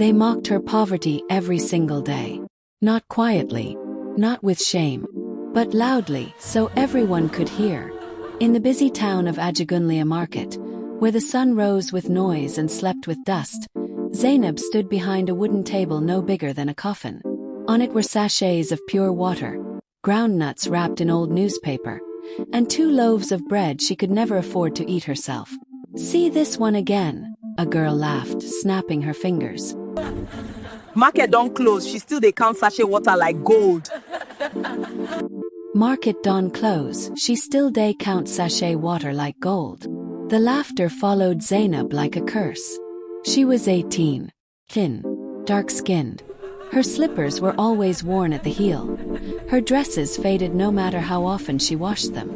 They mocked her poverty every single day. Not quietly, not with shame, but loudly so everyone could hear. In the busy town of Ajagunlia market, where the sun rose with noise and slept with dust, Zainab stood behind a wooden table no bigger than a coffin. On it were sachets of pure water, ground nuts wrapped in old newspaper, and 2 loaves of bread she could never afford to eat herself. "See this one again," a girl laughed, snapping her fingers. Market don't close, she still dey count sachet water like gold. Market don't close, she still dey count sachet water like gold. The laughter followed Zainab like a curse. She was 18, thin, dark-skinned. Her slippers were always worn at the heel. Her dresses faded no matter how often she washed them.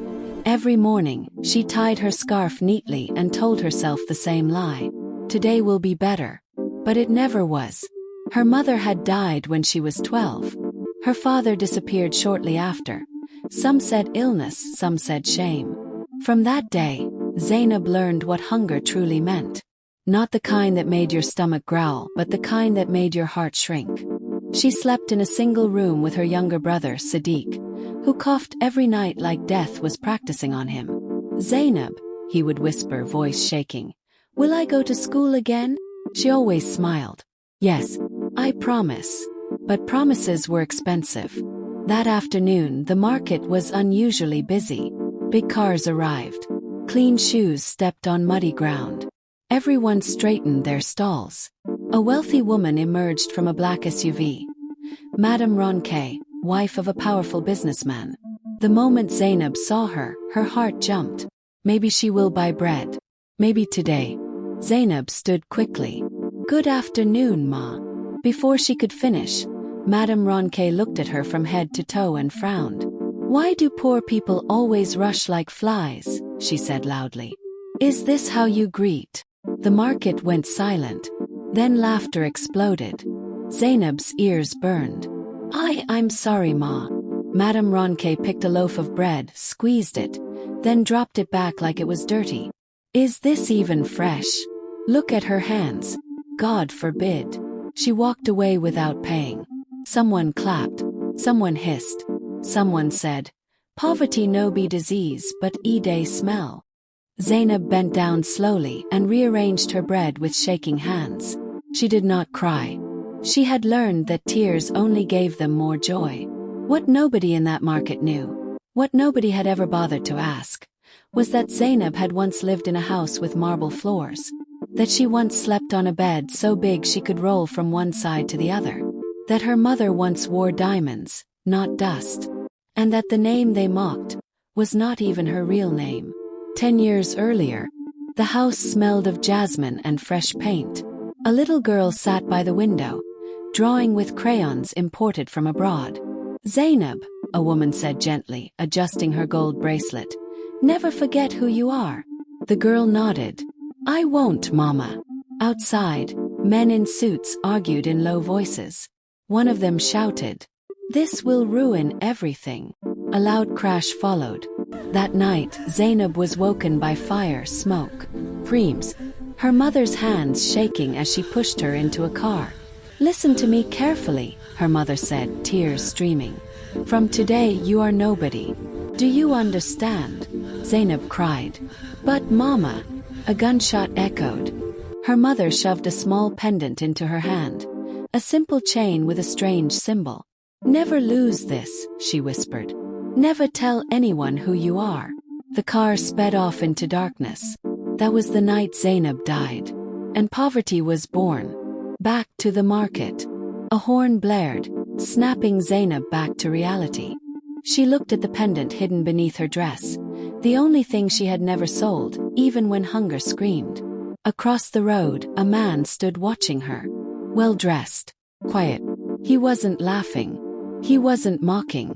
Every morning, she tied her scarf neatly and told herself the same lie. Today will be better. But it never was. Her mother had died when she was 12. Her father disappeared shortly after. Some said illness, some said shame. From that day, Zainab learned what hunger truly meant. Not the kind that made your stomach growl, but the kind that made your heart shrink. She slept in a single room with her younger brother, Sadiq, who coughed every night like death was practicing on him. "Zainab," he would whisper, voice shaking, "will I go to school again?" She always smiled. "Yes, I promise." But promises were expensive. That afternoon, the market was unusually busy. Big cars arrived. Clean shoes stepped on muddy ground. Everyone straightened their stalls. A wealthy woman emerged from a black SUV. Madame Ronquet, wife of a powerful businessman. The moment Zainab saw her, her heart jumped. Maybe she will buy bread. Maybe today. Zainab stood quickly. "Good afternoon, Ma." Before she could finish, Madame Ronquet looked at her from head to toe and frowned. "Why do poor people always rush like flies?" she said loudly. "Is this how you greet?" The market went silent. Then laughter exploded. Zainab's ears burned. I'm sorry, Ma." Madame Ronquet picked a loaf of bread, squeezed it, then dropped it back like it was dirty. "Is this even fresh? Look at her hands. God forbid." She walked away without paying. Someone clapped. Someone hissed. Someone said, "Poverty no be disease but e-day smell." Zainab bent down slowly and rearranged her bread with shaking hands. She did not cry. She had learned that tears only gave them more joy. What nobody in that market knew, what nobody had ever bothered to ask, was that Zainab had once lived in a house with marble floors. That she once slept on a bed so big she could roll from one side to the other. That her mother once wore diamonds, not dust. And that the name they mocked was not even her real name. 10 years earlier, the house smelled of jasmine and fresh paint. A little girl sat by the window, drawing with crayons imported from abroad. "Zainab," a woman said gently, adjusting her gold bracelet, "never forget who you are." The girl nodded. "I won't, Mama." Outside, men in suits argued in low voices. One of them shouted, "This will ruin everything." A loud crash followed. That night, Zainab was woken by fire, smoke, screams, her mother's hands shaking as she pushed her into a car. "Listen to me carefully," her mother said, tears streaming. "From today you are nobody. Do you understand?" Zainab cried. "But Mama," a gunshot echoed. Her mother shoved a small pendant into her hand, a simple chain with a strange symbol. "Never lose this," she whispered. "Never tell anyone who you are." The car sped off into darkness. That was the night Zainab died. And poverty was born. Back to the market. A horn blared, snapping Zainab back to reality. She looked at the pendant hidden beneath her dress, the only thing she had never sold, even when hunger screamed. Across the road, a man stood watching her. Well-dressed, quiet. He wasn't laughing. He wasn't mocking.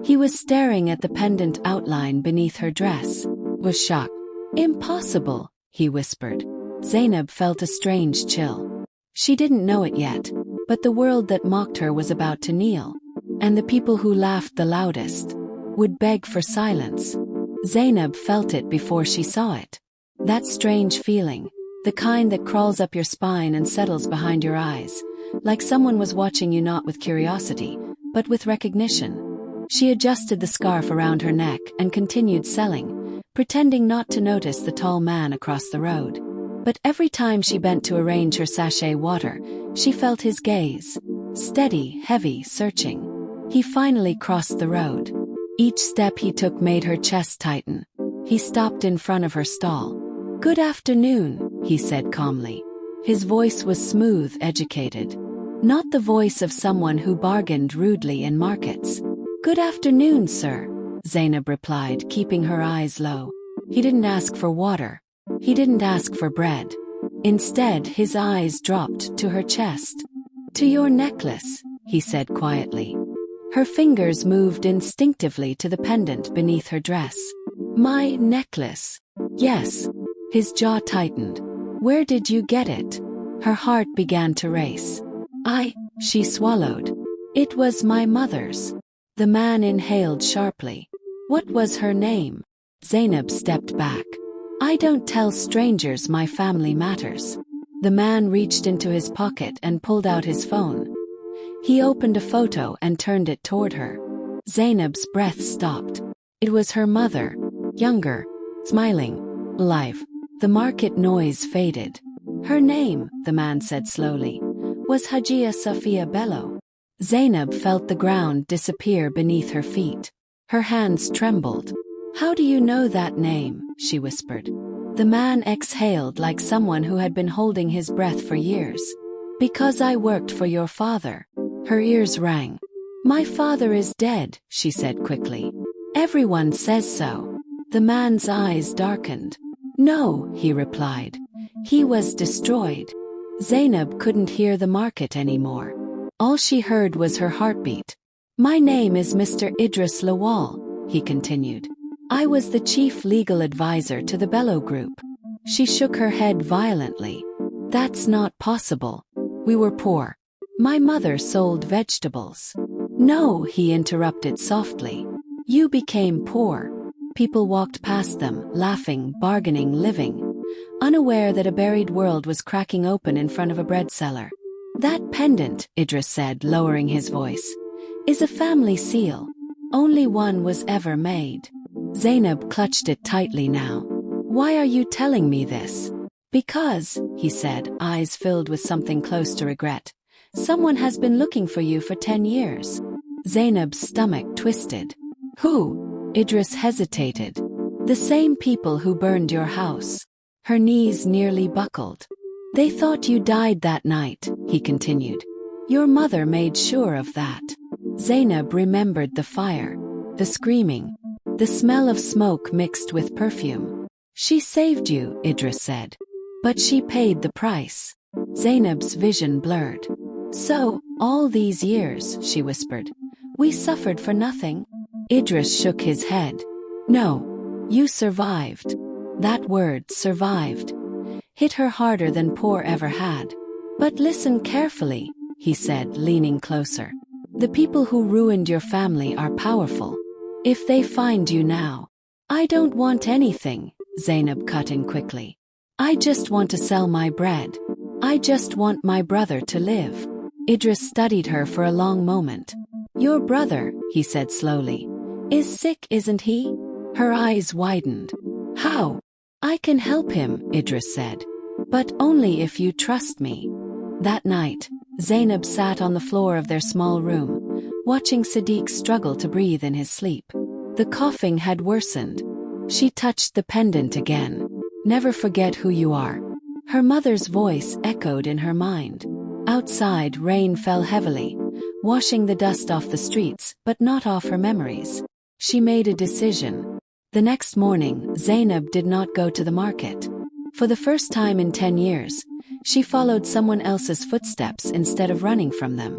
He was staring at the pendant outline beneath her dress. Was shocked. "Impossible," he whispered. Zainab felt a strange chill. She didn't know it yet, but the world that mocked her was about to kneel. And the people who laughed the loudest would beg for silence. Zainab felt it before she saw it. That strange feeling, the kind that crawls up your spine and settles behind your eyes, like someone was watching you not with curiosity, but with recognition. She adjusted the scarf around her neck and continued selling, pretending not to notice the tall man across the road. But every time she bent to arrange her sachet water, she felt his gaze. Steady, heavy, searching. He finally crossed the road. Each step he took made her chest tighten. He stopped in front of her stall. "Good afternoon," he said calmly. His voice was smooth, educated. Not the voice of someone who bargained rudely in markets. "Good afternoon, sir," Zainab replied, keeping her eyes low. He didn't ask for water. He didn't ask for bread. Instead, his eyes dropped to her chest. "To your necklace," he said quietly. Her fingers moved instinctively to the pendant beneath her dress. "My necklace?" "Yes." His jaw tightened. "Where did you get it?" Her heart began to race. She swallowed. "It was my mother's." The man inhaled sharply. "What was her name?" Zainab stepped back. "I don't tell strangers my family matters." The man reached into his pocket and pulled out his phone. He opened a photo and turned it toward her. Zainab's breath stopped. It was her mother, younger, smiling, alive. The market noise faded. "Her name," the man said slowly, "was Hajia Safia Bello." Zainab felt the ground disappear beneath her feet. Her hands trembled. "How do you know that name?" she whispered. The man exhaled like someone who had been holding his breath for years. "Because I worked for your father." Her ears rang. "My father is dead," she said quickly. "Everyone says so." The man's eyes darkened. "No," he replied. "He was destroyed." Zainab couldn't hear the market anymore. All she heard was her heartbeat. "My name is Mr. Idris Lawal," he continued. "I was the chief legal advisor to the Bello Group." She shook her head violently. "That's not possible. We were poor. My mother sold vegetables." "No," he interrupted softly. "You became poor." People walked past them, laughing, bargaining, living, unaware that a buried world was cracking open in front of a bread seller. "That pendant," Idris said, lowering his voice, "is a family seal. Only one was ever made." Zainab clutched it tightly now. "Why are you telling me this?" "Because," he said, eyes filled with something close to regret, "someone has been looking for you for 10 years. Zainab's stomach twisted. "Who?" Idris hesitated. "The same people who burned your house." Her knees nearly buckled. "They thought you died that night," he continued. "Your mother made sure of that." Zainab remembered the fire, the screaming, the smell of smoke mixed with perfume. "She saved you," Idris said. "But she paid the price." Zainab's vision blurred. "So, all these years," she whispered, "we suffered for nothing?" Idris shook his head. "No. You survived." That word, survived, hit her harder than poor ever had. "But listen carefully," he said, leaning closer. "The people who ruined your family are powerful. If they find you now—" "I don't want anything," Zainab cut in quickly. "I just want to sell my bread. I just want my brother to live." Idris studied her for a long moment. "Your brother," he said slowly, "is sick, isn't he?" Her eyes widened. "How?" "I can help him," Idris said. "But only if you trust me." That night, Zainab sat on the floor of their small room, watching Sadiq struggle to breathe in his sleep. The coughing had worsened. She touched the pendant again. "Never forget who you are." Her mother's voice echoed in her mind. Outside, rain fell heavily, washing the dust off the streets, but not off her memories. She made a decision. The next morning, Zainab did not go to the market. For the first time in 10 years, she followed someone else's footsteps instead of running from them.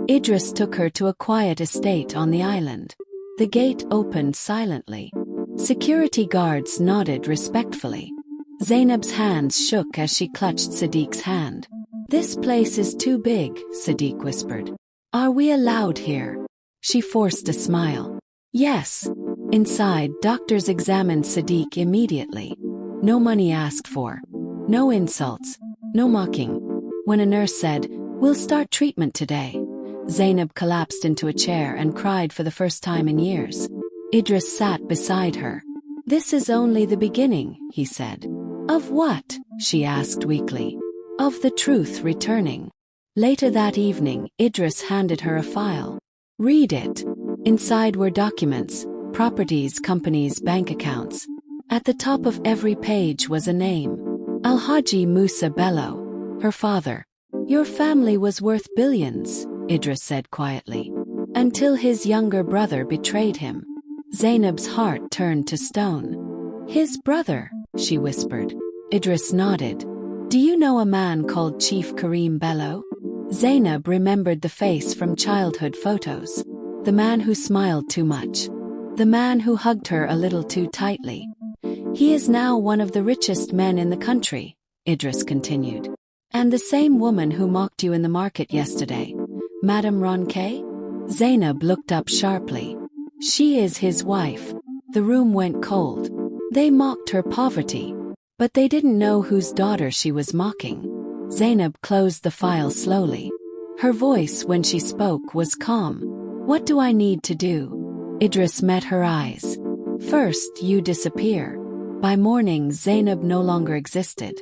Idris took her to a quiet estate on the island. The gate opened silently. Security guards nodded respectfully. Zainab's hands shook as she clutched Sadiq's hand. "This place is too big," Sadiq whispered. "Are we allowed here?" She forced a smile. "Yes." Inside, doctors examined Sadiq immediately. No money asked for. No insults, no mocking. When a nurse said, "We'll start treatment today," Zainab collapsed into a chair and cried for the first time in years. Idris sat beside her. "This is only the beginning," he said. "Of what?" she asked weakly. "Of the truth returning." Later that evening, Idris handed her a file. "Read it." Inside were documents, properties, companies, bank accounts. At the top of every page was a name. Al-Haji Musa Bello, her father. "Your family was worth billions," Idris said quietly. "Until his younger brother betrayed him." Zainab's heart turned to stone. "His brother," she whispered. Idris nodded. "Do you know a man called Chief Karim Bello?" Zainab remembered the face from childhood photos. The man who smiled too much. The man who hugged her a little too tightly. "He is now one of the richest men in the country," Idris continued. "And the same woman who mocked you in the market yesterday, Madame Ronquet?" Zainab looked up sharply. "She is his wife." The room went cold. They mocked her poverty, but they didn't know whose daughter she was mocking. Zainab closed the file slowly. Her voice when she spoke was calm. "What do I need to do?" Idris met her eyes. "First, you disappear." By morning, Zainab no longer existed.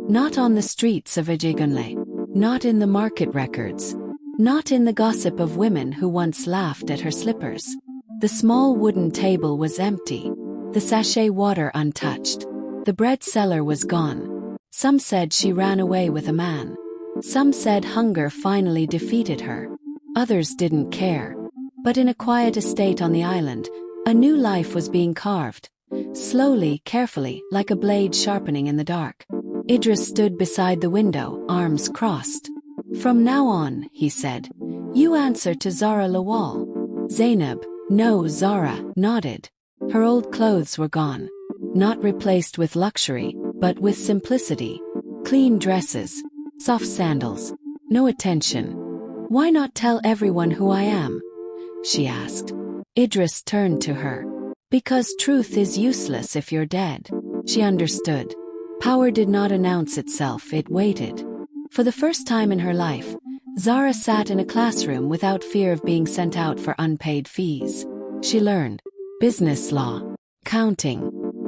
Not on the streets of Ajigunle. Not in the market records. Not in the gossip of women who once laughed at her slippers. The small wooden table was empty. The sachet water untouched. The bread cellar was gone. Some said she ran away with a man. Some said hunger finally defeated her. Others didn't care. But in a quiet estate on the island, a new life was being carved. Slowly, carefully, like a blade sharpening in the dark. Idris stood beside the window, arms crossed. "From now on," he said, "you answer to Zara Lawal." Zainab, "No," Zara nodded. Her old clothes were gone. Not replaced with luxury, but with simplicity. Clean dresses, soft sandals, no attention. "Why not tell everyone who I am?" she asked. Idris turned to her. "Because truth is useless if you're dead." She understood. Power did not announce itself, it waited. For the first time in her life, Zara sat in a classroom without fear of being sent out for unpaid fees. She learned business law, counting,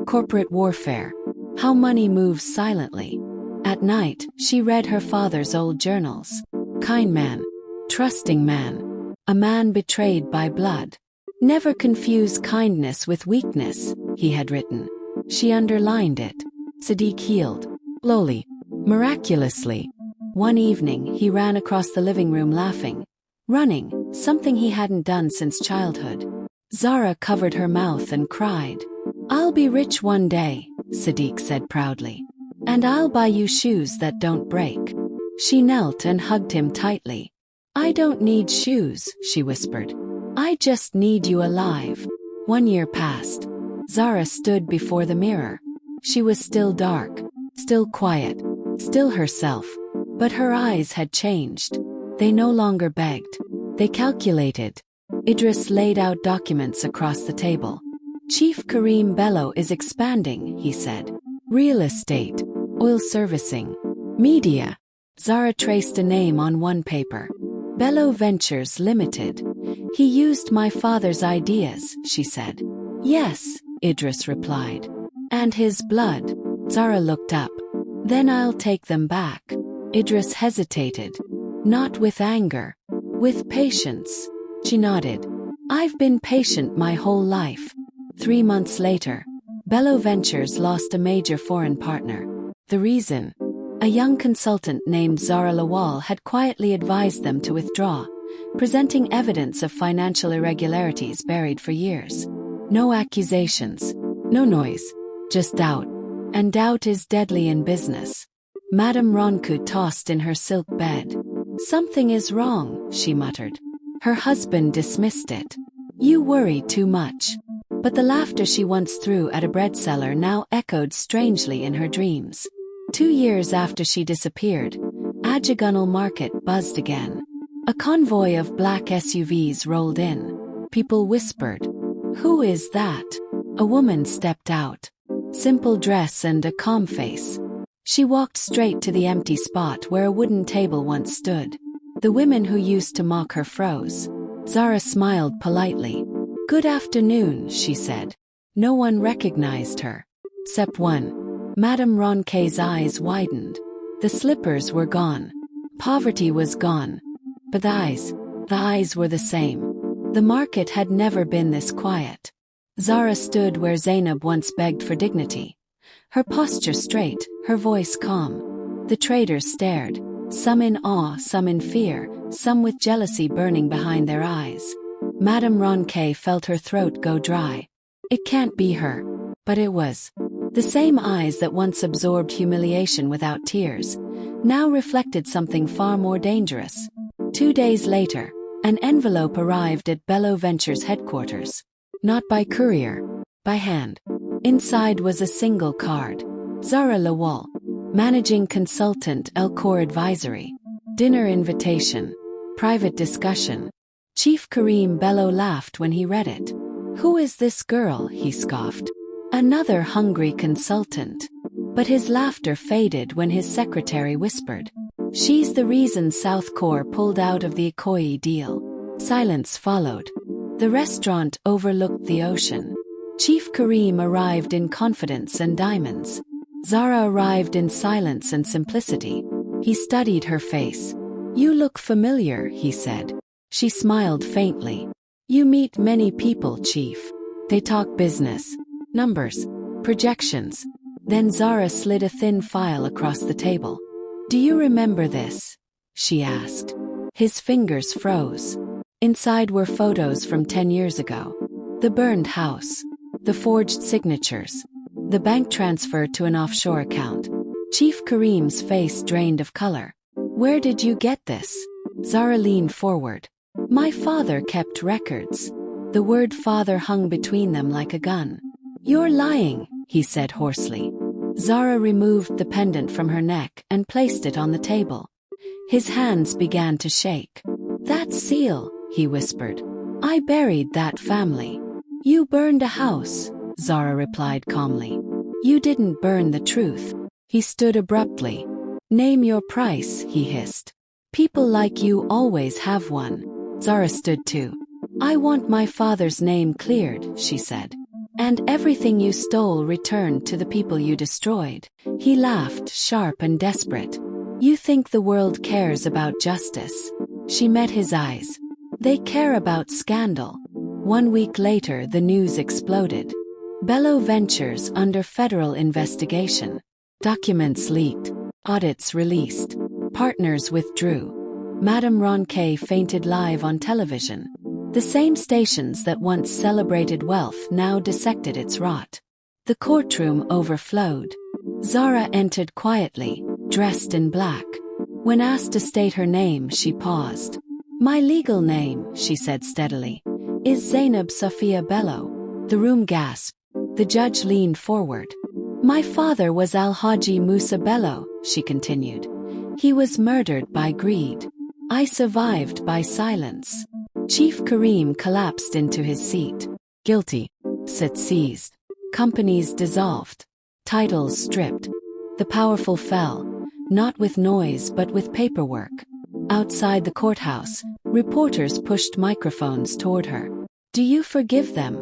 corporate warfare, how money moves silently. At night, she read her father's old journals. Kind man, trusting man, a man betrayed by blood. "Never confuse kindness with weakness," he had written. She underlined it. Sadiq healed, slowly, miraculously. One evening, he ran across the living room laughing. Running, something he hadn't done since childhood. Zara covered her mouth and cried. "I'll be rich one day," Sadiq said proudly. "And I'll buy you shoes that don't break." She knelt and hugged him tightly. "I don't need shoes," she whispered. "I just need you alive." 1 year passed. Zara stood before the mirror. She was still dark, still quiet, still herself. But her eyes had changed. They no longer begged. They calculated. Idris laid out documents across the table. "Chief Karim Bello is expanding," he said. "Real estate, oil servicing, media." Zara traced a name on one paper. "Bello Ventures Limited." "He used my father's ideas," she said. "Yes," Idris replied. "And his blood." Zara looked up. "Then I'll take them back." Idris hesitated. "Not with anger. With patience." She nodded. "I've been patient my whole life." 3 months later, Bello Ventures lost a major foreign partner. The reason? A young consultant named Zara Lawal had quietly advised them to withdraw, presenting evidence of financial irregularities buried for years. No accusations, no noise, just doubt. And doubt is deadly in business. Madame Ronku tossed in her silk bed. "Something is wrong," she muttered. Her husband dismissed it. "You worry too much." But the laughter she once threw at a bread seller now echoed strangely in her dreams. 2 years after she disappeared, Ajigunle Market buzzed again. A convoy of black SUVs rolled in. People whispered, "Who is that?" A woman stepped out. Simple dress and a calm face. She walked straight to the empty spot where a wooden table once stood. The women who used to mock her froze. Zara smiled politely. "Good afternoon," she said. No one recognized her. Except one. Madame Ronquet's eyes widened. The slippers were gone. Poverty was gone. But the eyes were the same. The market had never been this quiet. Zara stood where Zainab once begged for dignity. Her posture straight, her voice calm. The traders stared, some in awe, some in fear, some with jealousy burning behind their eyes. Madame Ronquet felt her throat go dry. It can't be her. But it was. The same eyes that once absorbed humiliation without tears, now reflected something far more dangerous. 2 days later, an envelope arrived at Bello Ventures headquarters. Not by courier, by hand. Inside was a single card. Zara Lawal, Managing Consultant Elcor Advisory. Dinner invitation. Private discussion. Chief Karim Bello laughed when he read it. "Who is this girl?" he scoffed. "Another hungry consultant." But his laughter faded when his secretary whispered, "She's the reason South Corps pulled out of the Ikoyi deal." Silence followed. The restaurant overlooked the ocean. Chief Karim arrived in confidence and diamonds. Zara arrived in silence and simplicity. He studied her face. "You look familiar," he said. She smiled faintly. "You meet many people, Chief. They talk business. Numbers. Projections." Then Zara slid a thin file across the table. "Do you remember this?" she asked. His fingers froze. Inside were photos from 10 years ago. The burned house. The forged signatures. The bank transfer to an offshore account. Chief Karim's face drained of color. "Where did you get this?" Zara leaned forward. "My father kept records." The word father hung between them like a gun. "You're lying," he said hoarsely. Zara removed the pendant from her neck and placed it on the table. His hands began to shake. "That seal," he whispered. "I buried that family." "You burned a house," Zara replied calmly. "You didn't burn the truth." He stood abruptly. "Name your price," he hissed. "People like you always have one." Zara stood too. "I want my father's name cleared," she said. "And everything you stole returned to the people you destroyed." He laughed, sharp and desperate. "You think the world cares about justice?" She met his eyes. "They care about scandal." 1 week later, the news exploded. Bello Ventures under federal investigation. Documents leaked. Audits released. Partners withdrew. Madame Ronquet fainted live on television. The same stations that once celebrated wealth now dissected its rot. The courtroom overflowed. Zara entered quietly, dressed in black. When asked to state her name, she paused. "My legal name," she said steadily, "is Zainab Sophia Bello." The room gasped. The judge leaned forward. "My father was Al-Haji Musa Bello," she continued. "He was murdered by greed. I survived by silence." Chief Karim collapsed into his seat. Guilty. Sit seized. Companies dissolved. Titles stripped. The powerful fell, not with noise but with paperwork. Outside the courthouse, reporters pushed microphones toward her. "Do you forgive them?"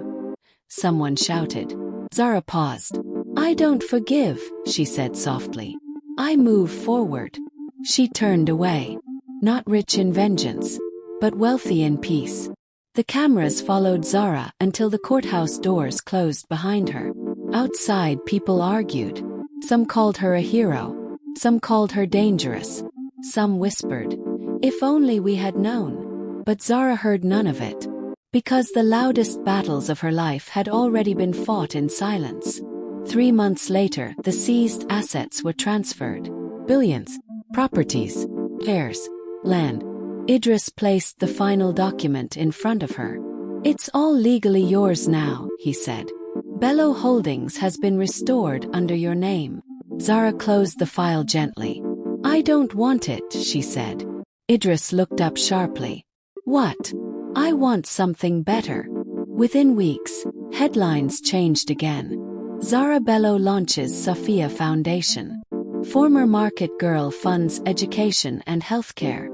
Someone shouted. Zara paused. "I don't forgive," she said softly. "I move forward." She turned away. Not rich in vengeance, but wealthy in peace. The cameras followed Zara until the courthouse doors closed behind her. Outside, people argued. Some called her a hero. Some called her dangerous. Some whispered, "If only we had known." But Zara heard none of it. Because the loudest battles of her life had already been fought in silence. 3 months later, the seized assets were transferred. Billions. Properties. Heirs. Land. Idris placed the final document in front of her. "It's all legally yours now," he said. "Bello Holdings has been restored under your name." Zara closed the file gently. "I don't want it," she said. Idris looked up sharply. "What?" "I want something better." Within weeks, headlines changed again. Zara Bello launches Sophia Foundation. Former market girl funds education and healthcare.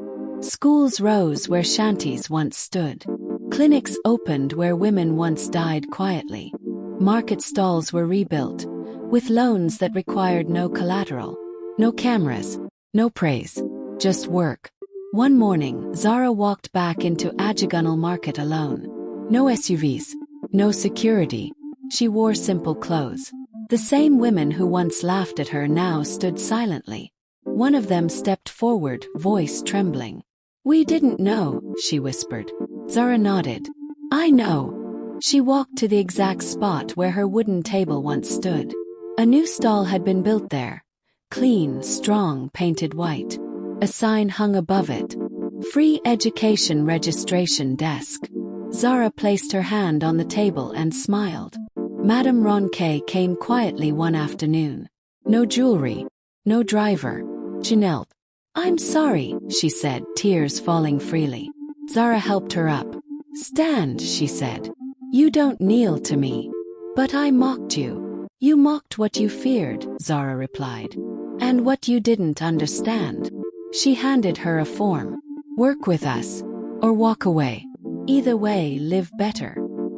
Schools rose where shanties once stood. Clinics opened where women once died quietly. Market stalls were rebuilt, with loans that required no collateral. No cameras, no praise, just work. One morning, Zara walked back into Ajagunal Market alone. No SUVs, no security. She wore simple clothes. The same women who once laughed at her now stood silently. One of them stepped forward, voice trembling. "We didn't know," she whispered. Zara nodded. "I know." She walked to the exact spot where her wooden table once stood. A new stall had been built there. Clean, strong, painted white. A sign hung above it. "Free education registration desk." Zara placed her hand on the table and smiled. Madame Ronquet came quietly one afternoon. No jewelry, no driver. She knelt. "I'm sorry," she said, tears falling freely. Zara helped her up. "Stand," she said. "You don't kneel to me." "But I mocked you." "You mocked what you feared," Zara replied. "And what you didn't understand." She handed her a form. "Work with us, or walk away. Either way, live better."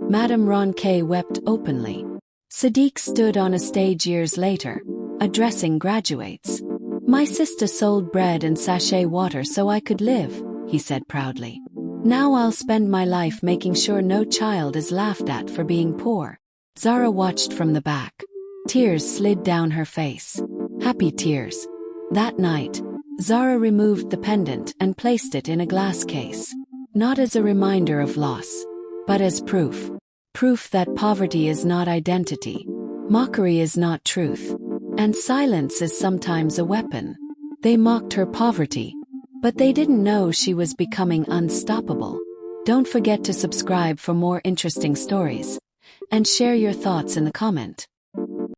Madame Ronquet wept openly. Sadiq stood on a stage years later, addressing graduates. "My sister sold bread and sachet water so I could live," he said proudly. "Now I'll spend my life making sure no child is laughed at for being poor." Zara watched from the back. Tears slid down her face. Happy tears. That night, Zara removed the pendant and placed it in a glass case. Not as a reminder of loss, but as proof. Proof that poverty is not identity. Mockery is not truth. And silence is sometimes a weapon. They mocked her poverty, but they didn't know she was becoming unstoppable. Don't forget to subscribe for more interesting stories, and share your thoughts in the comment.